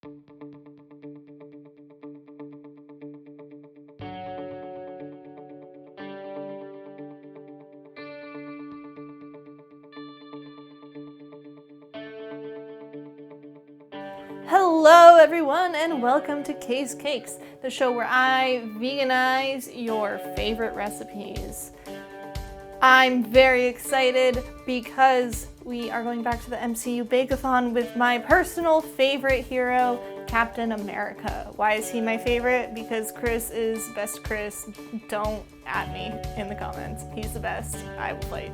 Hello everyone and welcome to Kay's Cakes, the show where I veganize your favorite recipes. I'm very excited because we are going back to the MCU Bake-a-thon with my personal favorite hero, Captain America. Why is he my favorite? Because Chris is best Chris. Don't at me in the comments. He's the best. I will fight.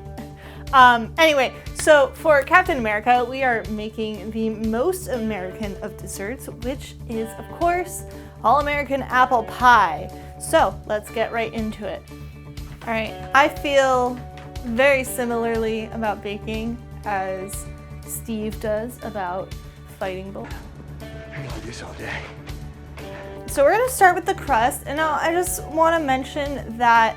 Anyway, so for Captain America, we are making the most American of desserts, which is, of course, all-American apple pie. So let's get right into it. All right, I feel very similarly about baking as Steve does about fighting bulls. I can do this all day. So we're gonna start with the crust, and now I just want to mention that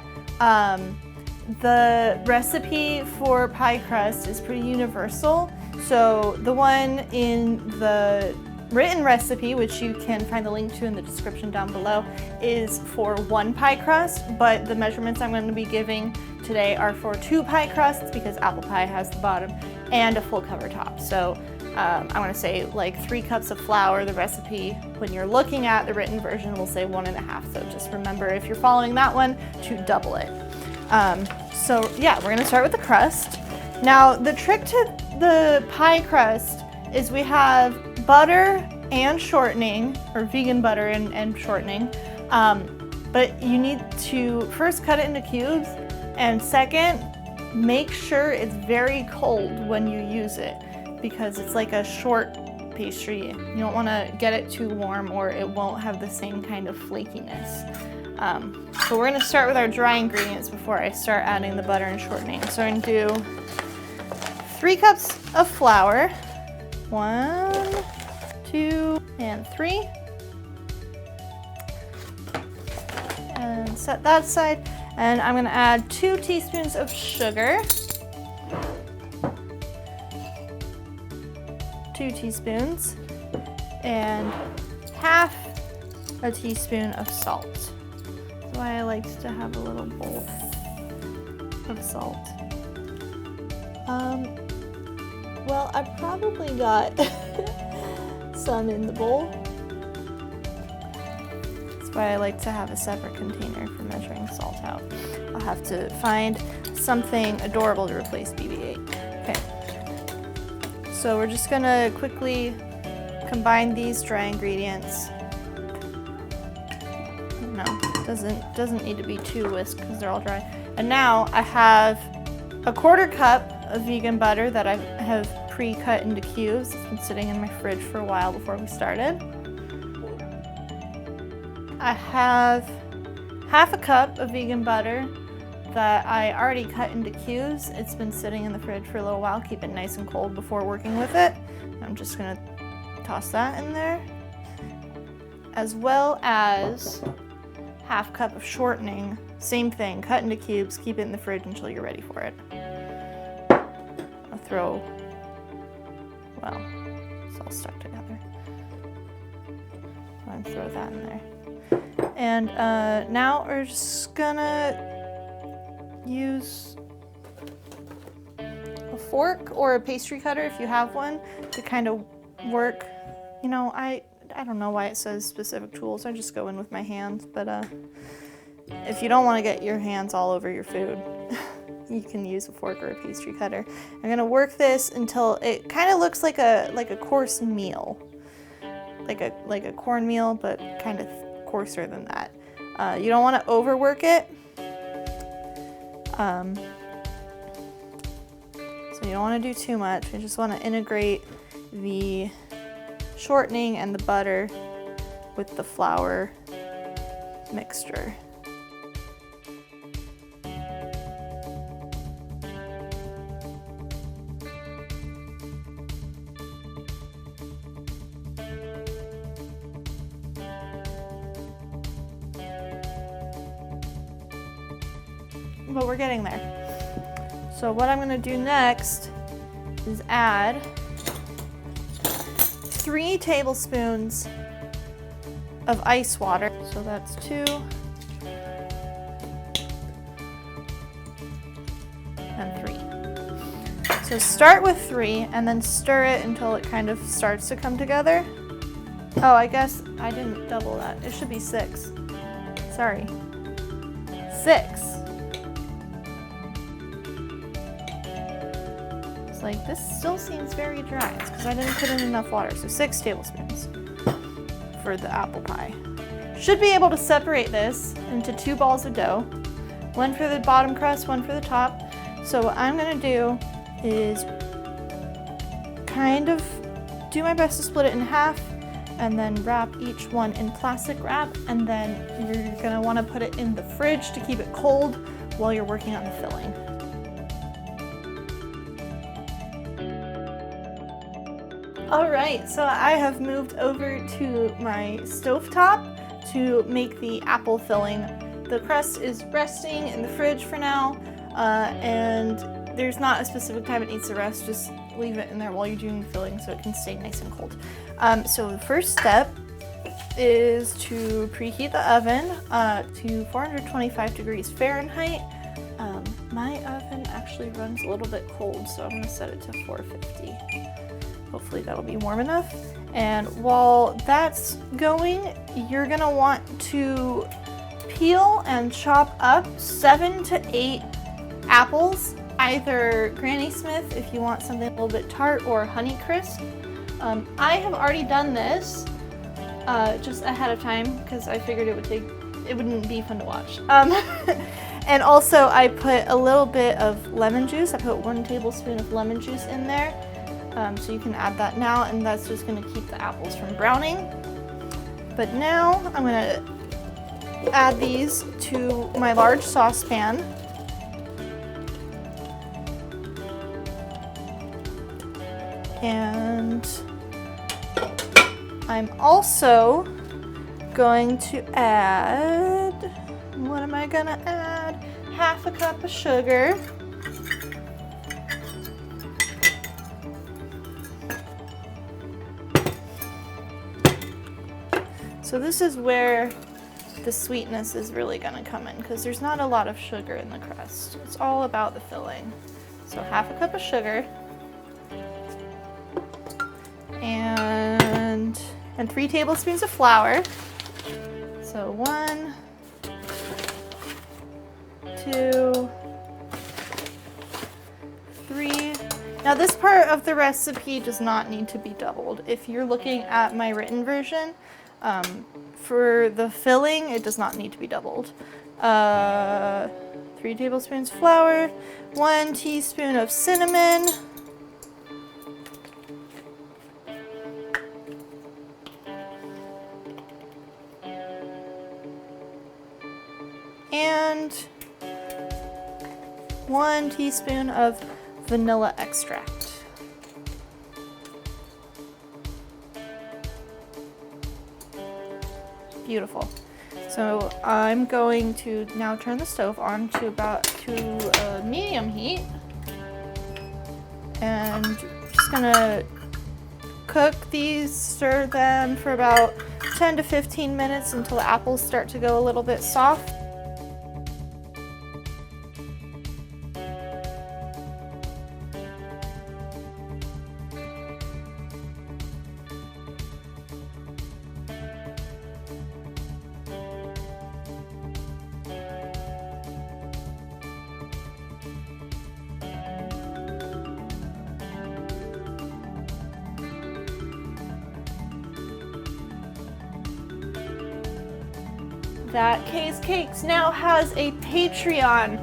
the recipe for pie crust is pretty universal. So the one in the written recipe, which you can find the link to in the description down below, is for 1 pie crust, but the measurements I'm going to be giving today are for 2 pie crusts because apple pie has the bottom and a full cover top. So I'm going to say like 3 cups of flour. The recipe, when you're looking at the written version, will say 1.5. So just remember, if you're following that one, to double it. So yeah, we're gonna start with the crust. Now, the trick to the pie crust is we have butter and shortening, or vegan butter and shortening, but you need to first cut it into cubes, and second, make sure it's very cold when you use it, because it's like a short pastry. You don't wanna get it too warm or it won't have the same kind of flakiness. So we're gonna start with our dry ingredients before I start adding the butter and shortening. So I'm gonna do 3 cups of flour. 1, 2, and 3. And set that aside. And I'm gonna add 2 teaspoons of sugar. 2 teaspoons. And half a teaspoon of salt. That's why I like to have a little bowl of salt. Well, I probably got some in the bowl. That's why I like to have a separate container for measuring salt out. I'll have to find something adorable to replace BB-8. Okay. So we're just gonna quickly combine these dry ingredients. No, doesn't need to be too whisked because they're all dry. And now I have a 1/4 cup of vegan butter that I have pre-cut into cubes. It's been sitting in my fridge for a while before we started. I have half a cup of vegan butter that I already cut into cubes. It's been sitting in the fridge for a little while. Keep it nice and cold before working with it. I'm just gonna toss that in there, as well as half cup of shortening. Same thing, cut into cubes, keep it in the fridge until you're ready for it. I'll throw, well, it's all stuck together. I'll throw that in there. And now we're just gonna use a fork or a pastry cutter if you have one to kind of work. You know, I don't know why it says specific tools. I just go in with my hands, but if you don't want to get your hands all over your food, you can use a fork or a pastry cutter. I'm gonna work this until it kind of looks like a coarse meal, like a cornmeal, but kind of coarser than that. You don't want to overwork it. So you don't want to do too much. You just want to integrate the shortening and the butter with the flour mixture. But we're getting there. So what I'm going to do next is add 3 tablespoons of ice water. So that's 2. And 3. So start with 3 and then stir it until it kind of starts to come together. Oh, I guess I didn't double that. It should be 6. Sorry. 6. It's like, this still seems very dry. It's because I didn't put in enough water. So 6 tablespoons for the apple pie. Should be able to separate this into 2 balls of dough. 1 for the bottom crust, 1 for the top. So what I'm gonna do is kind of do my best to split it in half and then wrap each one in plastic wrap, and then you're gonna wanna put it in the fridge to keep it cold while you're working on the filling. All right, so I have moved over to my stovetop to make the apple filling. The crust is resting in the fridge for now, and there's not a specific time it needs to rest, just leave it in there while you're doing the filling so it can stay nice and cold. So the first step is to preheat the oven to 425 degrees Fahrenheit. My oven actually runs a little bit cold, so I'm gonna set it to 450. Hopefully that'll be warm enough. And while that's going, you're gonna want to peel and chop up 7 to 8 apples, either Granny Smith if you want something a little bit tart, or Honeycrisp. I have already done this just ahead of time because I figured it wouldn't be fun to watch. And also I put a little bit of lemon juice. I put 1 tablespoon of lemon juice in there. So you can add that now, and that's just gonna keep the apples from browning. But now I'm gonna add these to my large saucepan. And I'm also going to add, what am I gonna add? 1/2 cup of sugar. So this is where the sweetness is really gonna come in, because there's not a lot of sugar in the crust. It's all about the filling. So 1/2 cup of sugar. And 3 tablespoons of flour. So 1, 2, 3. Now this part of the recipe does not need to be doubled. If you're looking at my written version, for the filling, it does not need to be doubled. 3 tablespoons flour, 1 teaspoon of cinnamon, and 1 teaspoon of vanilla extract. Beautiful. So I'm going to now turn the stove on to a medium heat, and just gonna cook these, stir them for about 10 to 15 minutes until the apples start to go a little bit soft. That Kay's Cakes now has a Patreon.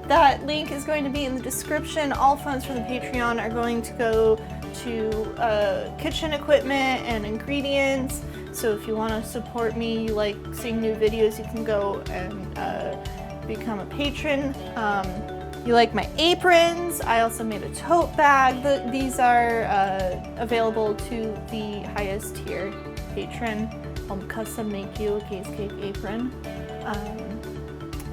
That link is going to be in the description. All funds from the Patreon are going to go to kitchen equipment and ingredients. So if you want to support me, you like seeing new videos, you can go and become a patron. You like my aprons. I also made a tote bag. These are available to the highest tier patron. I'll custom make you a Kay's Cake apron.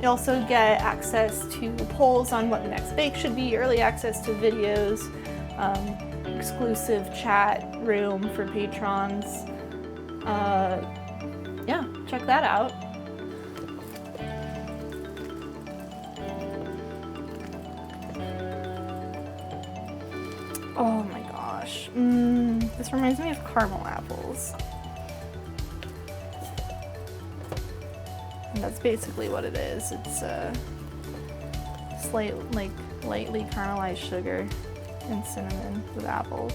You also get access to polls on what the next bake should be, early access to videos, exclusive chat room for patrons. Yeah, check that out. Oh my gosh. This reminds me of caramel apples. And that's basically what it is. It's lightly caramelized sugar and cinnamon with apples.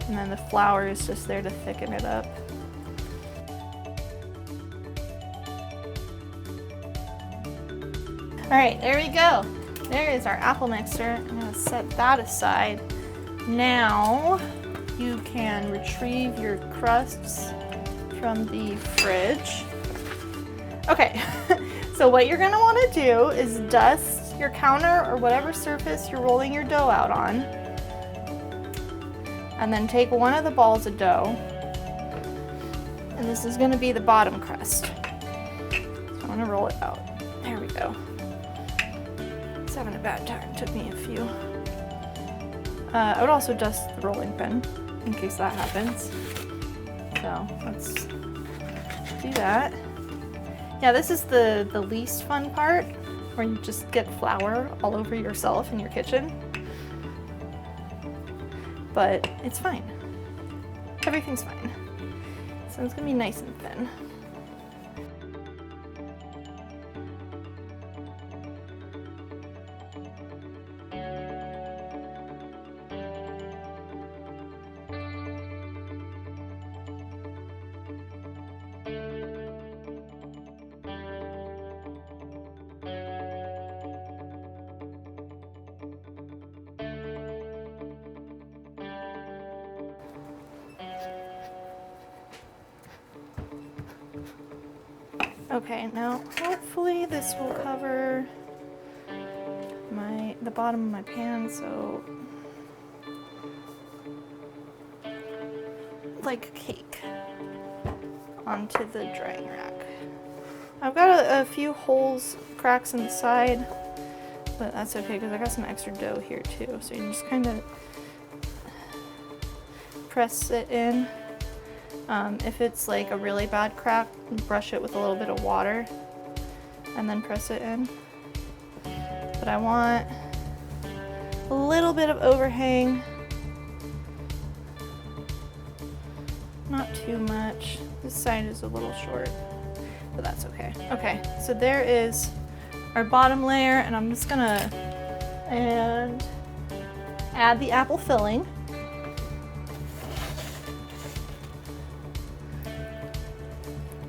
And then the flour is just there to thicken it up. All right, there we go. There is our apple mixture. I'm gonna set that aside. Now you can retrieve your crusts from the fridge. Okay, so what you're gonna wanna do is dust your counter or whatever surface you're rolling your dough out on. And then take one of the balls of dough. And this is gonna be the bottom crust. So I'm gonna roll it out. There we go. It's having a bad time, took me a few. I would also dust the rolling pin in case that happens. So let's do that. Yeah, this is the least fun part, where you just get flour all over yourself in your kitchen. But it's fine. Everything's fine. So it's gonna be nice and thin. Okay, now hopefully this will cover the bottom of my pan, so like a cake onto the drying rack. I've got a few holes, cracks in the side, but that's okay because I got some extra dough here too. So you just kind of press it in. If it's like a really bad crack, brush it with a little bit of water and then press it in. But I want a little bit of overhang, not too much. This side is a little short, but that's okay. Okay, so there is our bottom layer, and I'm just gonna add the apple filling.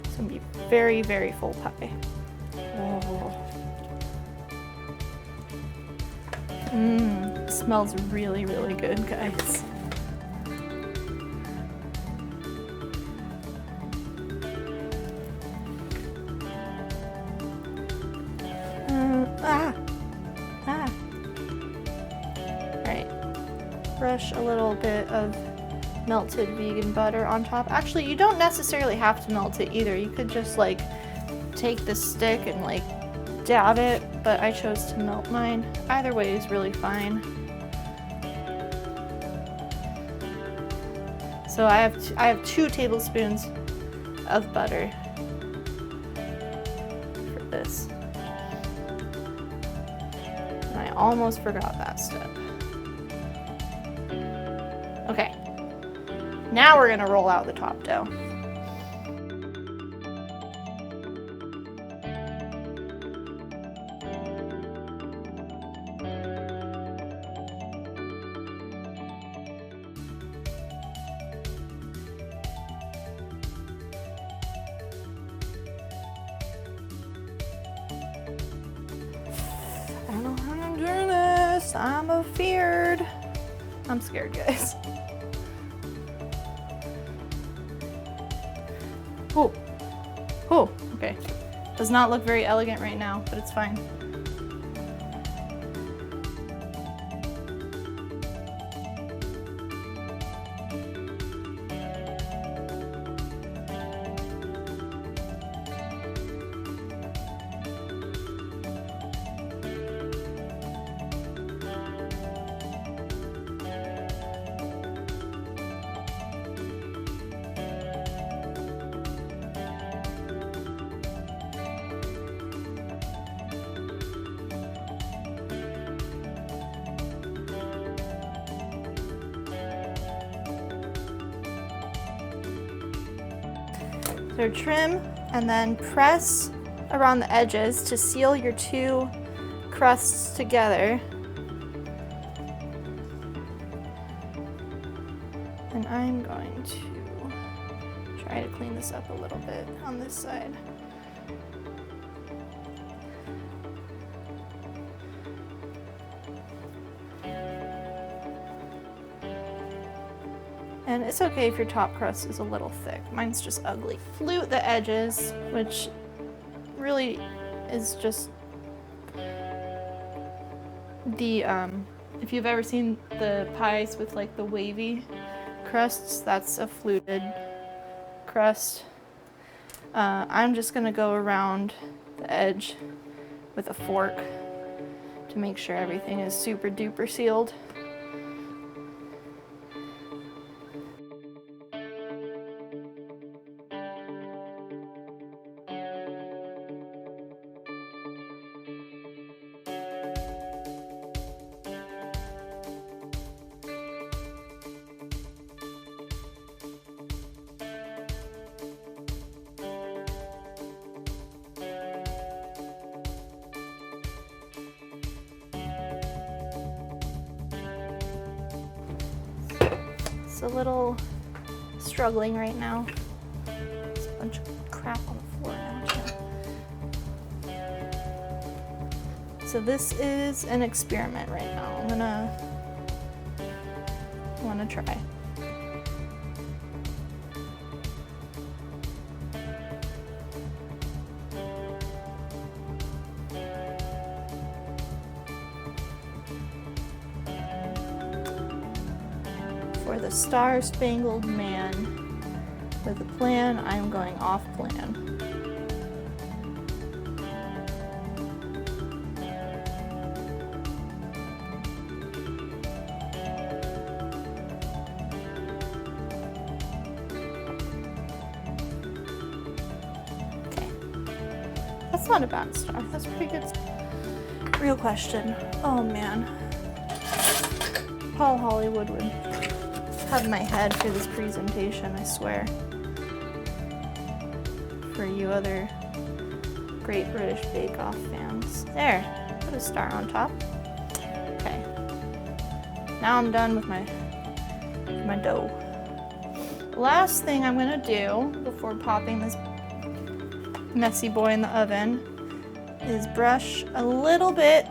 It's gonna be very, very full pie. Oh. It smells really, really good, guys. Alright, brush a little bit of melted vegan butter on top. Actually, you don't necessarily have to melt it either. You could just like take the stick and like dab it, but I chose to melt mine. Either way is really fine. So I have 2 tablespoons of butter for this. And I almost forgot that step. Okay. Now we're gonna roll out the top dough. I don't know how I'm doing this. I'm afeared. I'm scared, guys. Oh, oh, okay. Does not look very elegant right now, but it's fine. So trim and then press around the edges to seal your two crusts together. And I'm going to try to clean this up a little bit on this side. And it's okay if your top crust is a little thick. Mine's just ugly. Flute the edges, which really is just the, if you've ever seen the pies with like the wavy crusts, that's a fluted crust. I'm just gonna go around the edge with a fork to make sure everything is super duper sealed. It's a little struggling right now. There's a bunch of crap on the floor now. So this is an experiment right now. I wanna try. For the Star-Spangled Man with a plan, I'm going off plan. Okay, that's not a bad star. That's pretty good. Real question. Oh man, Paul Hollywood would have my head for this presentation, I swear. For you other Great British Bake Off fans. There, put a star on top. Okay. Now I'm done with my dough. The last thing I'm gonna do before popping this messy boy in the oven is brush a little bit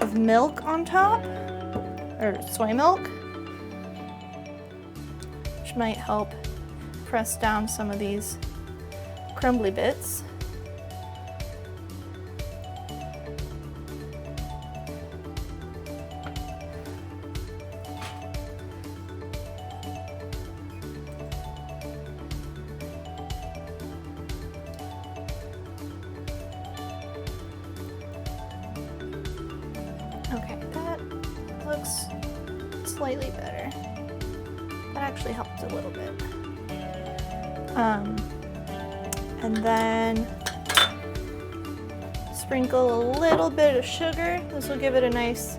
of milk on top, or soy milk, which might help press down some of these crumbly bits. Okay, that looks slightly better. That actually helped a little bit. And then sprinkle a little bit of sugar. This will give it a nice,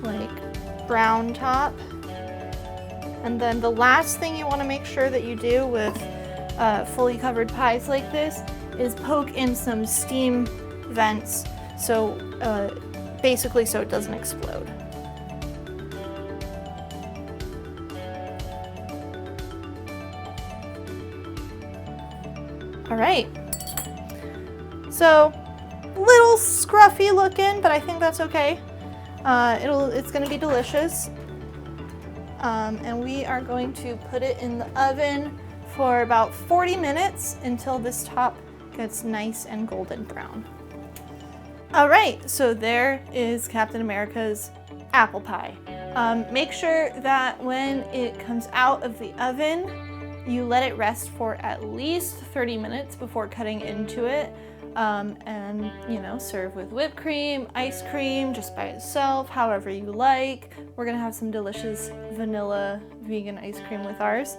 like, brown top. And then the last thing you want to make sure that you do with fully covered pies like this is poke in some steam vents, so basically so it doesn't explode. All right, so a little scruffy looking, but I think that's okay. It's gonna be delicious. And we are going to put it in the oven for about 40 minutes until this top gets nice and golden brown. All right, so there is Captain America's apple pie. Make sure that when it comes out of the oven, you let it rest for at least 30 minutes before cutting into it. And serve with whipped cream, ice cream, just by itself, however you like. We're gonna have some delicious vanilla vegan ice cream with ours.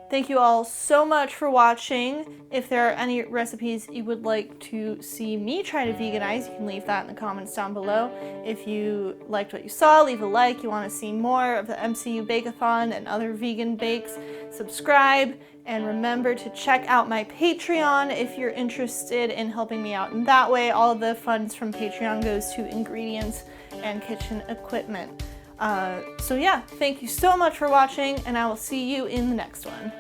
Thank you all so much for watching. If there are any recipes you would like to see me try to veganize, you can leave that in the comments down below. If you liked what you saw, leave a like. You want to see more of the MCU Bake-a-thon and other vegan bakes, subscribe, and remember to check out my Patreon if you're interested in helping me out in that way. All of the funds from Patreon goes to ingredients and kitchen equipment. So yeah, thank you so much for watching, and I will see you in the next one.